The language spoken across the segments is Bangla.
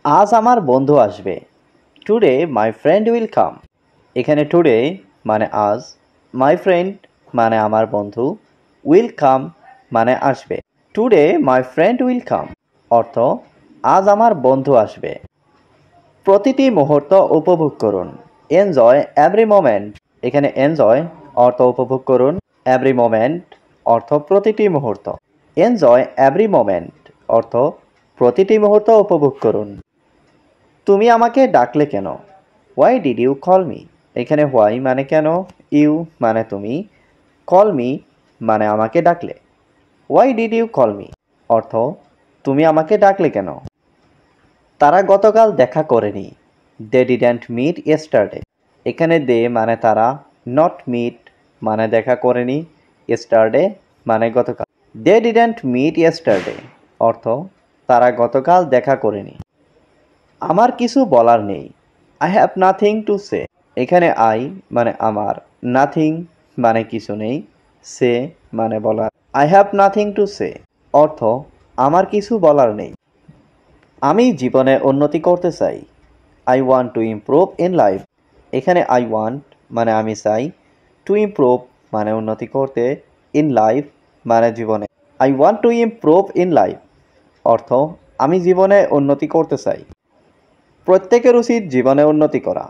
আজ আমার বন্ধু আসবে। Today my friend will come. এখানে টুডে মানে আজ, মাই ফ্রেন্ড মানে আমার বন্ধু, উইল কাম মানে আসবে। Today my friend will come অর্থ আজ আমার বন্ধু আসবে। প্রতিটি মুহূর্ত উপভোগ করুন। Enjoy every moment. এখানে এনজয় অর্থ উপভোগ করুন, এভরি মোমেন্ট অর্থ প্রতিটি মুহূর্ত। এনজয় এভরি মোমেন্ট অর্থ প্রতিটি মুহূর্ত উপভোগ করুন। তুমি আমাকে ডাকলে কেন? Why did you call me? এখানে হোয়াই মানে কেন, ইউ মানে তুমি, কল মি মানে আমাকে ডাকলে। Why did you call me অর্থ তুমি আমাকে ডাকলে কেন? তারা গতকাল দেখা করেনি। They didn't meet yesterday. এখানে দে মানে তারা, নট মিট মানে দেখা করেনি, ইয়েস্টারডে মানে গতকাল। দে ডিডন্ট মিট ইয়েস্টারডে অর্থ তারা গতকাল দেখা করেনি। আমার কিছু বলার নেই। I have nothing to say. এখানে আই মানে আমার, নাথিং মানে কিছু নেই, সে মানে বলার। I have nothing to say অর্থ আমার কিছু বলার নেই। আমি জীবনে উন্নতি করতে চাই। I want to improve in life. এখানে আই ওয়ান্ট মানে আমি চাই, টু ইমপ্রুভ মানে উন্নতি করতে, ইন লাইফ মানে জীবনে। I want to improve in life অর্থ আমি জীবনে উন্নতি করতে চাই। প্রত্যেকের উচিত জীবনে উন্নতি করা।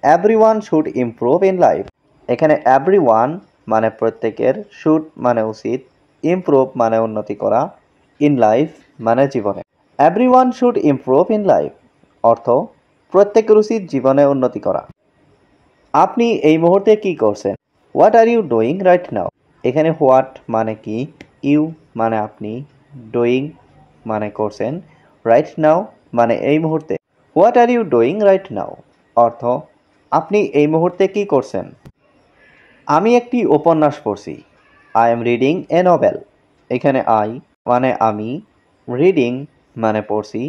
Everyone should improve in life. এখানে এভরিওয়ান মানে প্রত্যেকের, শুড মানে উচিত, ইমপ্রুভ মানে উন্নতি করা, ইন লাইফ মানে জীবনে। Everyone should improve in life অর্থ প্রত্যেকের উচিত জীবনে উন্নতি করা। আপনি এই মুহূর্তে কি করছেন? What are you doing right now? এখানে হোয়াট মানে কি, ইউ মানে আপনি, ডুইং মানে করছেন, রাইট নাও মানে এই মুহূর্তে। What are you doing right now অর্থ আপনি এই মুহূর্তে কি করছেন? আমি একটি উপন্যাস পড়ছি। I am reading a novel. এখানে আই মানে আমি, রিডিং মানে পড়ছি,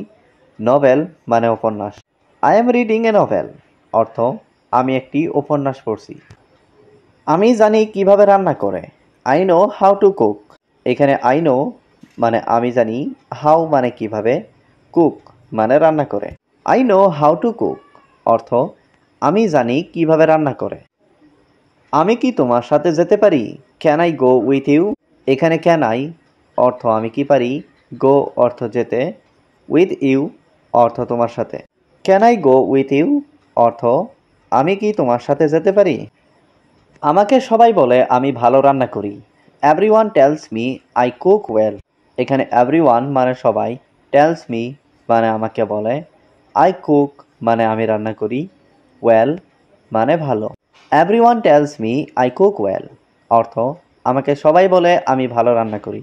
নভেল মানে উপন্যাস। I am reading a novel অর্থ আমি একটি উপন্যাস পড়ছি। আমি জানি কিভাবে রান্না করে। I know how to cook. এখানে আই নো মানে আমি জানি, হাউ মানে কিভাবে, কুক মানে রান্না করে। I know how to cook অর্থ আমি জানি কিভাবে রান্না করে। আমি কি তোমার সাথে যেতে পারি? Can I go with you? এখানে ক্যান আই অর্থ আমি কি পারি, গো অর্থ যেতে, উইথ ইউ অর্থ তোমার সাথে। Can I go with you অর্থ আমি কি তোমার সাথে যেতে পারি? আমাকে সবাই বলে আমি ভালো রান্না করি। Everyone tales me I cook well. এখানে এভরিওয়ান মানে সবাই, টেলস মি মানে আমাকে বলে, আই কুক মানে আমি রান্না করি, ওয়েল মানে ভালো। Everyone tales me I cook well অর্থ আমাকে সবাই বলে আমি ভালো রান্না করি।